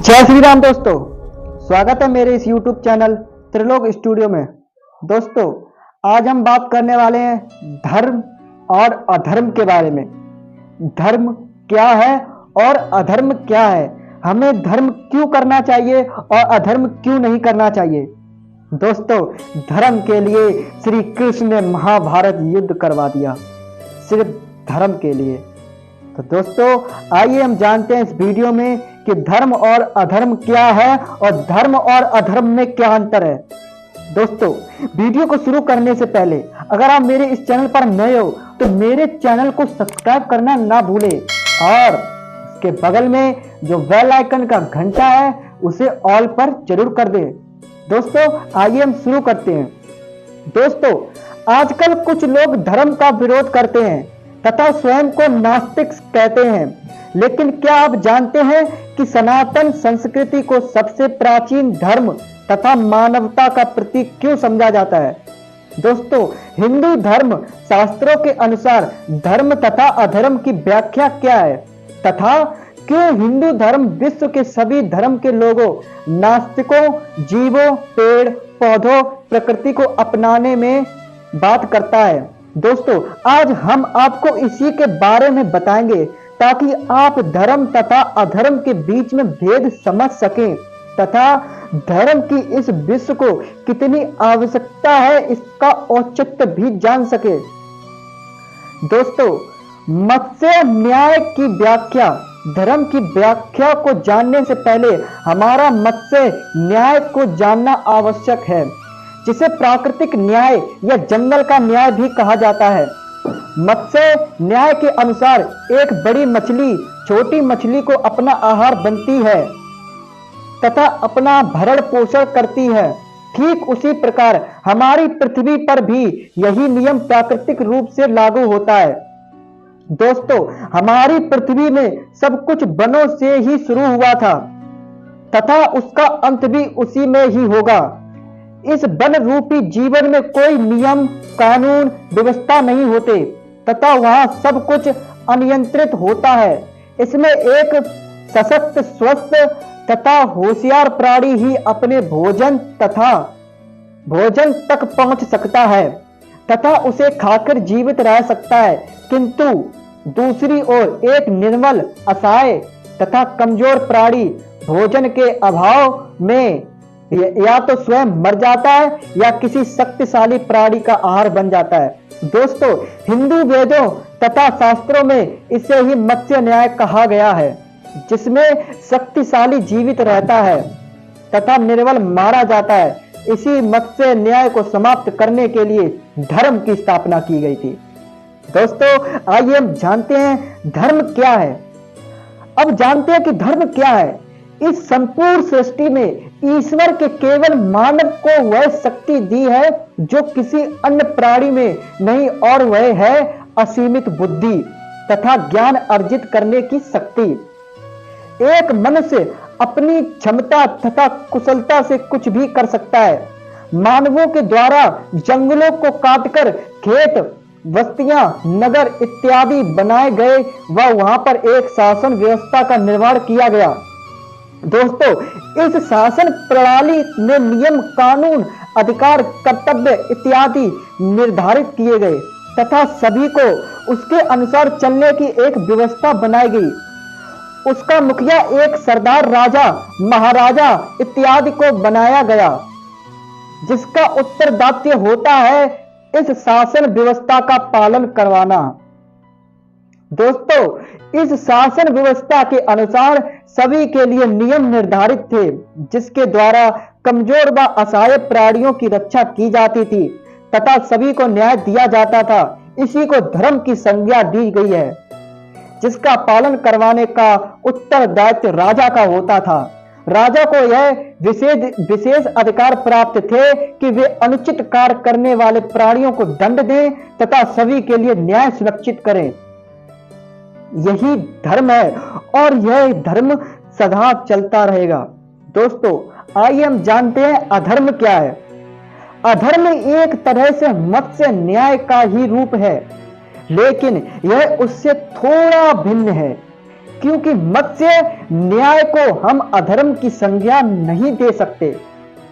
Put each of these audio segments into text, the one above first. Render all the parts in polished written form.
जय श्री राम दोस्तों, स्वागत है मेरे इस YouTube चैनल त्रिलोक स्टूडियो में। दोस्तों, आज हम बात करने वाले हैं धर्म और अधर्म के बारे में। धर्म क्या है और अधर्म क्या है, हमें धर्म क्यों करना चाहिए और अधर्म क्यों नहीं करना चाहिए। दोस्तों, धर्म के लिए श्री कृष्ण ने महाभारत युद्ध करवा दिया, सिर्फ धर्म के लिए। तो दोस्तों, आइए हम जानते हैं इस वीडियो में कि धर्म और अधर्म क्या है और धर्म और अधर्म में क्या अंतर है। दोस्तों, वीडियो को शुरू करने से पहले अगर आप मेरे इस चैनल पर नए हो तो मेरे चैनल को सब्सक्राइब करना ना भूलें और उसके बगल में जो बेल आइकन का घंटा है उसे ऑल पर जरूर कर दें। दोस्तों, आइए हम शुरू करते हैं। दोस्तों, आजकल कुछ लोग धर्म का विरोध करते हैं तथा स्वयं को नास्तिक कहते हैं, लेकिन क्या आप जानते हैं कि सनातन संस्कृति को सबसे प्राचीन धर्म तथा मानवता का प्रतीक क्यों समझा जाता है। दोस्तों, हिंदू धर्म शास्त्रों के अनुसार धर्म तथा अधर्म की व्याख्या क्या है तथा क्यों हिंदू धर्म विश्व के सभी धर्म के लोगों, नास्तिकों, जीवों, पेड़ पौधों, प्रकृति को अपनाने में बात करता है। दोस्तों, आज हम आपको इसी के बारे में बताएंगे ताकि आप धर्म तथा अधर्म के बीच में भेद समझ सकें तथा धर्म की इस विश्व को कितनी आवश्यकता है इसका औचित्य भी जान सके। दोस्तों, मत्स्य न्याय की व्याख्या, धर्म की व्याख्या को जानने से पहले हमारा मत्स्य न्याय को जानना आवश्यक है, जिसे प्राकृतिक न्याय या जंगल का न्याय भी कहा जाता है। मत्स्य न्याय के अनुसार एक बड़ी मछली छोटी मछली को अपना आहार बनती है तथा अपना भरण पोषण करती है। ठीक उसी प्रकार हमारी पृथ्वी पर भी यही नियम प्राकृतिक रूप से लागू होता है। दोस्तों, हमारी पृथ्वी में सब कुछ वनों से ही शुरू हुआ था तथा उसका अंत भी उसी में ही होगा। इस वन रूपी जीवन में कोई नियम, कानून, व्यवस्था नहीं होते तथा वहां सब कुछ अनियंत्रित होता है। इसमें एक सशक्त, स्वस्थ तथा होशियार प्राणी ही अपने भोजन तक पहुंच सकता है तथा उसे खाकर जीवित रह सकता है, किंतु दूसरी ओर एक निर्बल, असहाय तथा कमजोर प्राणी भोजन के अभाव में या तो स्वयं मर जाता है या किसी शक्तिशाली प्राणी का आहार बन जाता है। दोस्तों, हिंदू वेदों तथा शास्त्रों में इसे ही मत्स्य न्याय कहा गया है, जिसमें शक्तिशाली जीवित रहता है तथा निर्बल मारा जाता है। इसी मत्स्य न्याय को समाप्त करने के लिए धर्म की स्थापना की गई थी। दोस्तों, आइए हम जानते हैं धर्म क्या है। अब जानते हैं कि धर्म क्या है। इस संपूर्ण सृष्टि में ईश्वर के केवल मानव को वह शक्ति दी है जो किसी अन्य प्राणी में नहीं, और वह है असीमित बुद्धि तथा ज्ञान अर्जित करने की शक्ति। एक मनुष्य अपनी क्षमता तथा कुशलता से कुछ भी कर सकता है। मानवों के द्वारा जंगलों को काटकर खेत, बस्तियां, नगर इत्यादि बनाए गए व वहां पर एक शासन व्यवस्था का निर्माण किया गया। दोस्तों, इस शासन प्रणाली में नियम, कानून, अधिकार, कर्तव्य इत्यादि निर्धारित किए गए तथा सभी को उसके अनुसार चलने की एक व्यवस्था बनाई गई। उसका मुखिया एक सरदार, राजा, महाराजा इत्यादि को बनाया गया, जिसका उत्तरदायित्व होता है इस शासन व्यवस्था का पालन करवाना। दोस्तों, इस शासन व्यवस्था के अनुसार सभी के लिए नियम निर्धारित थे, जिसके द्वारा कमजोर व असहाय प्राणियों की रक्षा की जाती थी तथा सभी को न्याय दिया जाता था। इसी को धर्म की संज्ञा दी गई है, जिसका पालन करवाने का उत्तरदायित्व राजा का होता था। राजा को यह विशेष अधिकार प्राप्त थे कि वे अनुचित कार्य करने वाले प्राणियों को दंड दें तथा सभी के लिए न्याय सुनिश्चित करें। यही धर्म है और यह धर्म सदा चलता रहेगा। दोस्तों, आइए हम जानते हैं अधर्म क्या है। अधर्म एक तरह से मत्स्य न्याय का ही रूप है, लेकिन यह उससे थोड़ा भिन्न है। क्योंकि मत्स्य न्याय को हम अधर्म की संज्ञा नहीं दे सकते।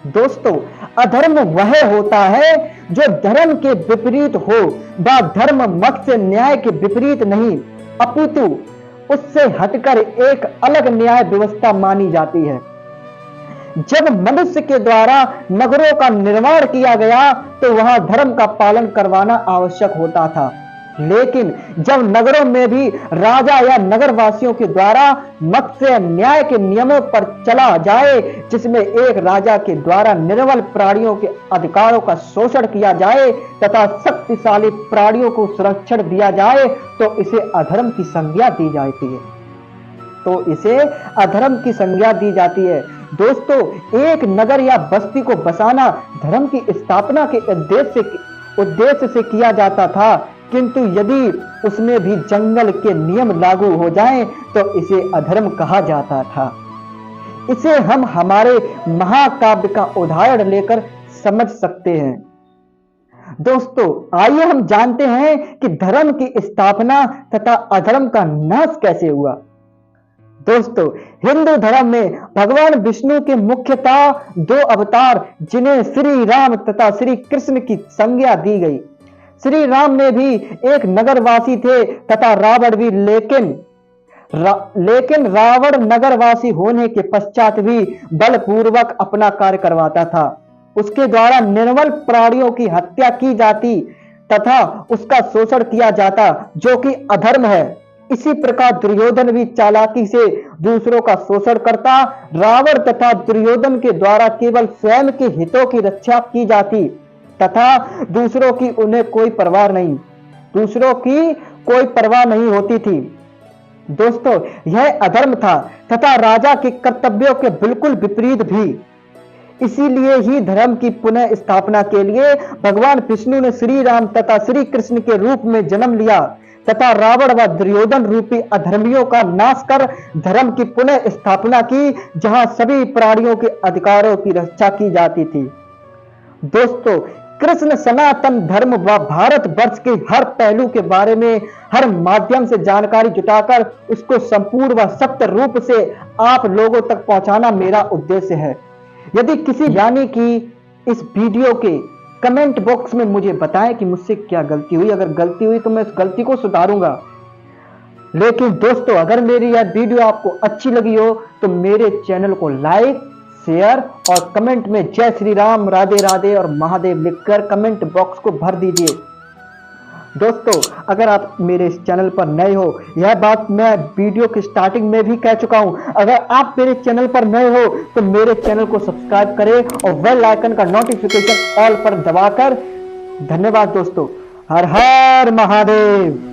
दोस्तों, अधर्म वह होता है जो धर्म के विपरीत हो, वह धर्म मत्स्य न्याय के विपरीत नहीं अपितु उससे हटकर एक अलग न्याय व्यवस्था मानी जाती है। जब मनुष्य के द्वारा नगरों का निर्माण किया गया तो वहां धर्म का पालन करवाना आवश्यक होता था, लेकिन जब नगरों में भी राजा या नगरवासियों के द्वारा मत्स्य न्याय के नियमों पर चला जाए, जिसमें एक राजा के द्वारा निर्बल प्राणियों के अधिकारों का शोषण किया जाए तथा शक्तिशाली प्राणियों को संरक्षण दिया जाए, तो इसे अधर्म की संज्ञा दी जाती है। दोस्तों, एक नगर या बस्ती को बसाना धर्म की स्थापना के उद्देश्य से किया जाता था, किंतु यदि उसमें भी जंगल के नियम लागू हो जाएं तो इसे अधर्म कहा जाता था। इसे हम हमारे महाकाव्य का उदाहरण लेकर समझ सकते हैं। दोस्तों, आइए हम जानते हैं कि धर्म की स्थापना तथा अधर्म का नाश कैसे हुआ। दोस्तों, हिंदू धर्म में भगवान विष्णु के मुख्यतः 2 अवतार, जिन्हें श्री राम तथा श्री कृष्ण की संज्ञा दी गई। श्री राम में भी एक नगरवासी थे तथा रावण भी, लेकिन रावण नगरवासी होने के पश्चात भी बलपूर्वक अपना कार्य करवाता था। उसके द्वारा निर्बल प्राणियों की हत्या की जाती तथा उसका शोषण किया जाता, जो कि अधर्म है। इसी प्रकार दुर्योधन भी चालाकी से दूसरों का शोषण करता। रावण तथा दुर्योधन के द्वारा केवल स्वयं के हितों की रक्षा की जाती तथा दूसरों की कोई परवाह नहीं होती थी। दोस्तों, यह अधर्म था तथा राजा के कर्तव्यों के बिल्कुल विपरीत भी। इसीलिए ही धर्म की पुनः स्थापना के लिए भगवान विष्णु ने श्री राम तथा श्री कृष्ण के रूप में जन्म लिया तथा रावण व दुर्योधन रूपी अधर्मियों का नाश कर धर्म की पुनः स्थापना की, जहां सभी प्राणियों के अधिकारों की रक्षा की जाती थी। दोस्तों, कृष्ण सनातन धर्म व भारत वर्ष के हर पहलू के बारे में हर माध्यम से जानकारी जुटाकर उसको संपूर्ण व सत्य रूप से आप लोगों तक पहुंचाना मेरा उद्देश्य है। यदि किसी ज्ञानी की इस वीडियो के कमेंट बॉक्स में मुझे बताएं कि मुझसे क्या गलती हुई। अगर गलती हुई तो मैं उस गलती को सुधारूंगा। लेकिन दोस्तों, अगर मेरी यह वीडियो आपको अच्छी लगी हो तो मेरे चैनल को लाइक, शेयर और कमेंट में जय श्री राम, राधे राधे और महादेव लिखकर कमेंट बॉक्स को भर दीजिए। दोस्तों, अगर आप मेरे इस चैनल पर नए हो, यह बात मैं वीडियो की स्टार्टिंग में भी कह चुका हूं, अगर आप मेरे चैनल पर नए हो तो मेरे चैनल को सब्सक्राइब करें और बेल आइकन का नोटिफिकेशन ऑल पर दबाकर। धन्यवाद दोस्तों। हर हर महादेव।